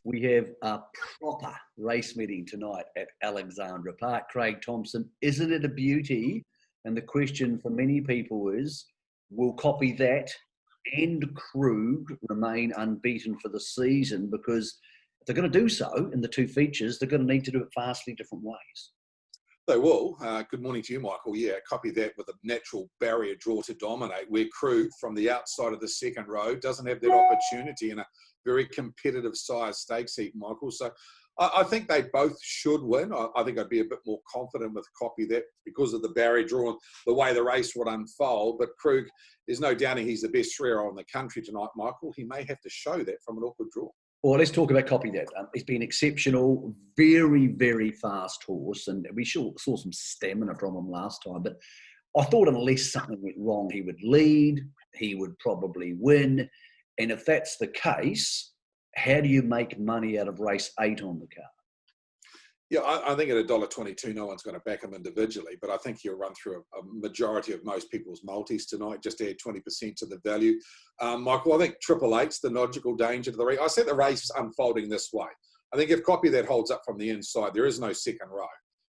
We have a proper race meeting tonight at Alexandra Park. Craig Thompson, isn't it a beauty? And the question for many people is, will Copy That and Krug remain unbeaten for the season? Because if they're going to do so in the two features, they're going to need to do it vastly different ways. They will. Good morning to you, Michael. Yeah, Copy That with a natural barrier draw to dominate, where Krug from the outside of the second row doesn't have that opportunity in a very competitive size stakes heat, Michael. So I think they both should win. I think I'd be a bit more confident with Copy That because of the barrier draw and the way the race would unfold. But Krug, there's no doubting he's the best three-year-old in the country tonight, Michael. He may have to show that from an awkward draw. Well, let's talk about Copy That. He's been exceptional, very, very fast horse, and we saw some stamina from him last time. But I thought unless something went wrong, he would lead, he would probably win. And if that's the case, how do you make money out of race 8 on the card? Yeah, I think at $1.22, no one's going to back him individually, but I think he'll run through a majority of most people's multis tonight, just add 20% to the value. Michael, I think 888's the logical danger to the race. I see the race unfolding this way. I think if Copy That holds up from the inside, there is no second row.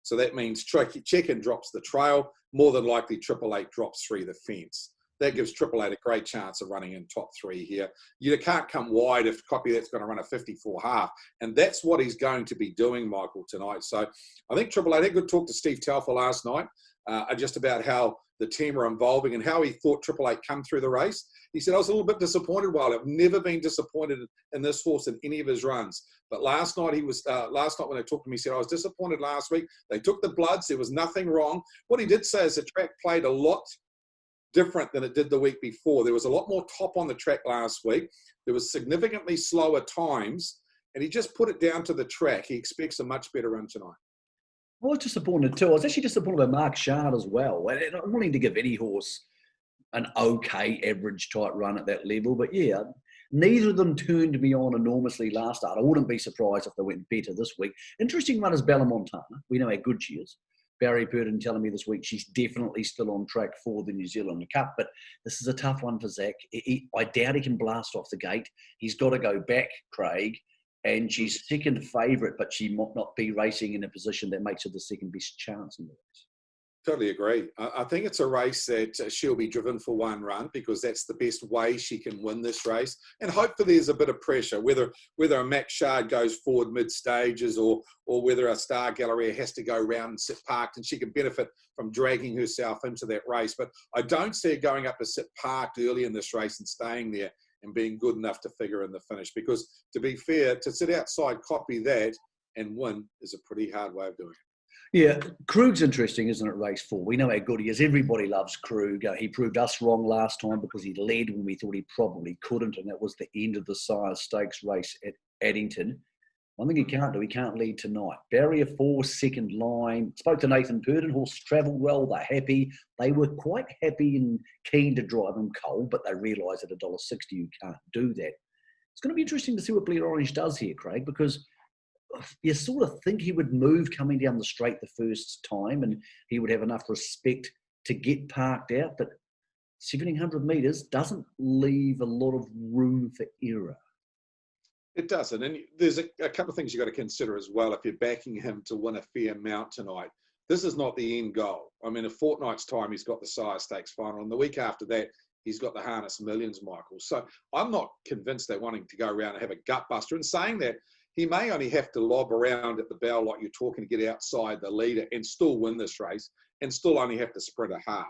So that means Check-In drops the trail. More than likely, 888 drops through the fence. That gives 888 a great chance of running in top 3 here. You can't come wide if Copy That's going to run a 54 half. And that's what he's going to be doing, Michael, tonight. So I think 888 had a good talk to Steve Telfer last night just about how the team are evolving and how he thought 888 come through the race. He said, I was a little bit disappointed, Wild. I've never been disappointed in this horse in any of his runs. But last night when they talked to me, he said, I was disappointed last week. They took the bloods. There was nothing wrong. What he did say is the track played a lot different than it did the week before. There was a lot more top on the track last week. There was significantly slower times, and he just put it down to the track. He expects a much better run tonight. I was disappointed too. I was actually disappointed by Mark Shard as well. I'm willing to give any horse an okay average type run at that level, but yeah, neither of them turned me on enormously last start. I wouldn't be surprised if they went better this week. Interesting one is Bella Montana. We know how good she is. Barry Purdon telling me this week she's definitely still on track for the New Zealand Cup, but this is a tough one for Zach. I doubt he can blast off the gate. He's got to go back, Craig, and she's second favourite, but she might not be racing in a position that makes her the second best chance in the race. Totally agree. I think it's a race that she'll be driven for one run because that's the best way she can win this race. And hopefully there's a bit of pressure, whether a Max Shard goes forward mid-stages or whether a Star Galleria has to go round and sit parked and she can benefit from dragging herself into that race. But I don't see her going up to sit parked early in this race and staying there and being good enough to figure in the finish. Because to be fair, to sit outside Copy That and win is a pretty hard way of doing it. Yeah, Krug's interesting, isn't it, race 4? We know how good he is. Everybody loves Krug. He proved us wrong last time because he led when we thought he probably couldn't, and that was the end of the Sire Stakes race at Addington. One thing he can't do, he can't lead tonight. Barrier 4, second line. Spoke to Nathan Purdon. Horse travelled well. They're happy. They were quite happy and keen to drive him cold, but they realised at $1.60 you can't do that. It's going to be interesting to see what Blair Orange does here, Craig, because you sort of think he would move coming down the straight the first time and he would have enough respect to get parked out, but 1,700 metres doesn't leave a lot of room for error. It doesn't. And there's a couple of things you've got to consider as well if you're backing him to win a fair amount tonight. This is not the end goal. I mean, a fortnight's time, he's got the Sire Stakes final, and the week after that, he's got the Harness Millions, Michael. So I'm not convinced they're wanting to go around and have a gut buster. And saying that, he may only have to lob around at the bell like you're talking to get outside the leader and still win this race and still only have to sprint a half.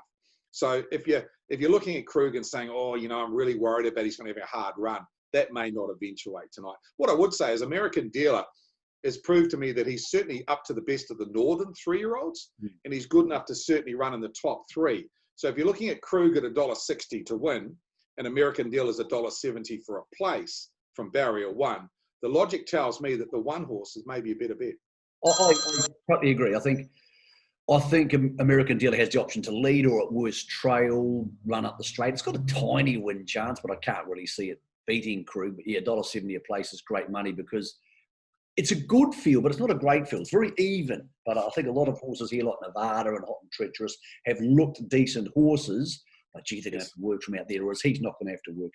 So if you're looking at Krug and saying, oh, I'm really worried about he's going to have a hard run, that may not eventuate tonight. What I would say is American Dealer has proved to me that he's certainly up to the best of the northern 3-year-olds and he's good enough to certainly run in the top 3. So if you're looking at Krug at $1.60 to win and American Dealer is $1.70 for a place from Barrier 1, the logic tells me that the one horse is maybe a better bet. I totally agree. I think American Dealer has the option to lead or at worst trail, run up the straight. It's got a tiny win chance, but I can't really see it beating Krug. But yeah, $1.70 a place is great money because it's a good field, but it's not a great field. It's very even. But I think a lot of horses here, like Nevada and Hot and Treacherous, have looked decent horses. But gee, they're going to have to work from out there, whereas he's not going to have to work.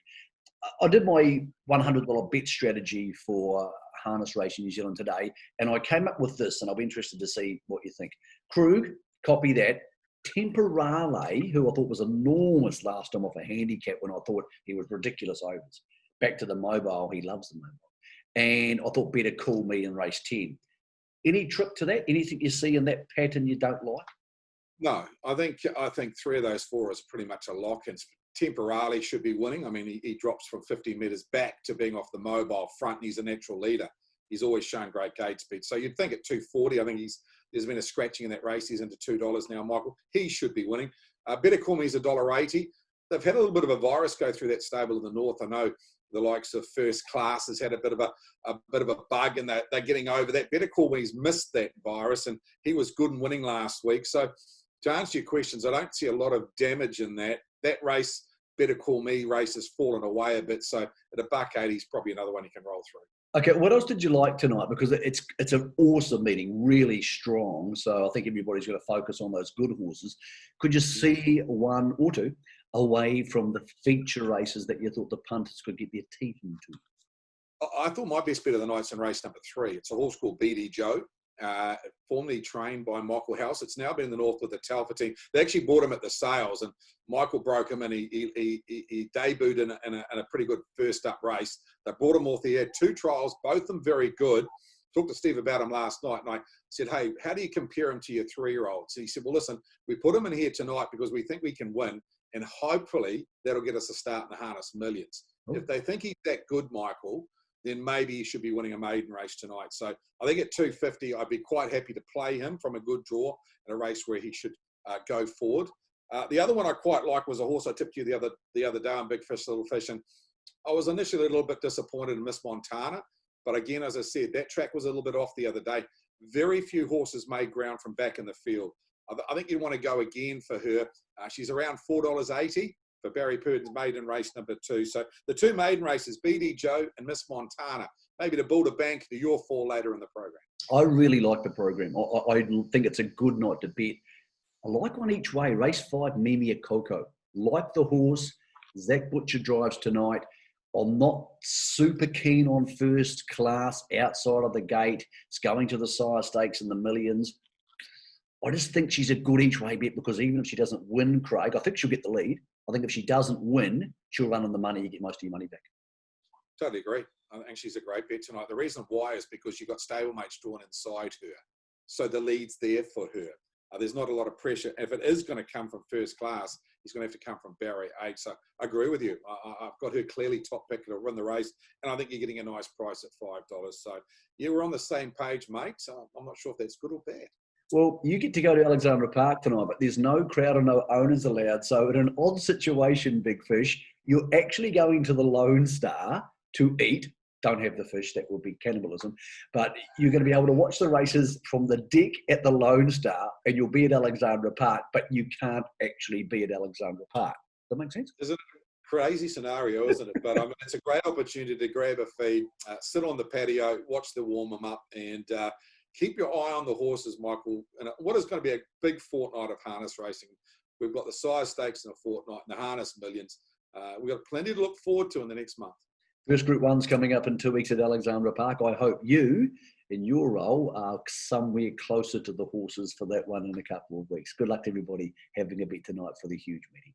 I did my $100 bet strategy for harness race in New Zealand today, and I came up with this, and I'll be interested to see what you think. Krug, copy that. Temporale, who I thought was enormous last time off a handicap when I thought he was ridiculous overs. Back to the mobile, he loves the mobile. And I thought Better Call Me in race 10. Any trick to that? Anything you see in that pattern you don't like? No, I think 3 of those 4 is pretty much a lock. And Temporale should be winning. I mean, he drops from 50 metres back to being off the mobile front. And he's a natural leader. He's always shown great gate speed. So you'd think at 240, I think there's been a scratching in that race. He's into $2 now, Michael. He should be winning. Better Call Me is $1.80. They've had a little bit of a virus go through that stable in the north. I know the likes of First Class has had a bit of a bug, and they're getting over that. Better Call Me's missed that virus, and he was good and winning last week. So to answer your questions, I don't see a lot of damage in that. That race, Better Call Me race, has fallen away a bit. So at $1.80 is probably another one you can roll through. Okay, what else did you like tonight? Because it's an awesome meeting, really strong. So I think everybody's going to focus on those good horses. Could you see one or two away from the feature races that you thought the punters could get their teeth into? I thought my best bet of the night's in race number 3. It's a horse called BD Joe, formerly trained by Michael House. It's now been in the north with the Telfer team. They actually bought him at the sales, and Michael broke him, and he debuted in a pretty good first up race. They brought him off. He had 2 trials, both of them very good. Talked to Steve about him last night, and I said, hey, how do you compare him to your 3-year-olds? And he said, well, listen, we put him in here tonight because we think we can win, and hopefully that'll get us a start in the harness millions. Oh. If they think he's that good, Michael, then maybe he should be winning a maiden race tonight. So I think at 250, I'd be quite happy to play him from a good draw in a race where he should go forward. The other one I quite like was a horse I tipped you the other day on Big Fish, Little Fish, and I was initially a little bit disappointed in Miss Montana, but again, as I said, that track was a little bit off the other day. Very few horses made ground from back in the field. I think you'd want to go again for her. She's around $4.80 for Barry Purdon's maiden race number 2. So the 2 maiden races, BD Joe and Miss Montana, maybe to build a bank to your 4 later in the program. I really like the program. I think it's a good night to bet. I like one each way. Race 5, Mimia Coco. Like the horse. Zach Butcher drives tonight. I'm not super keen on First Class outside of the gate. It's going to the sire stakes in the millions. I just think she's a good each way bet because even if she doesn't win, Craig, I think she'll get the lead. I think if she doesn't win, she'll run on the money. You get most of your money back. Totally agree. I think she's a great bet tonight. The reason why is because you've got stablemates drawn inside her. So the lead's there for her. There's not a lot of pressure. If it is going to come from First Class, he's going to have to come from Barry 8. So I agree with you. I've got her clearly top pick to win the race, and I think you're getting a nice price at $5. So yeah, we're on the same page, mate. So I'm not sure if that's good or bad. Well, you get to go to Alexandra Park tonight, but there's no crowd or no owners allowed. So in an odd situation, Big Fish, you're actually going to the Lone Star to eat. Don't have the fish, that would be cannibalism. But you're going to be able to watch the races from the deck at the Lone Star, and you'll be at Alexandra Park, but you can't actually be at Alexandra Park. Does that make sense? Is it a crazy scenario, isn't it? But I mean, it's a great opportunity to grab a feed, sit on the patio, watch the warm-up, and keep your eye on the horses, Michael. And what is going to be a big fortnight of harness racing. We've got the sire stakes in a fortnight and the harness millions. We've got plenty to look forward to in the next month. First Group 1's coming up in 2 weeks at Alexandra Park. I hope you, in your role, are somewhere closer to the horses for that one in a couple of weeks. Good luck to everybody having a bet tonight for the huge meeting.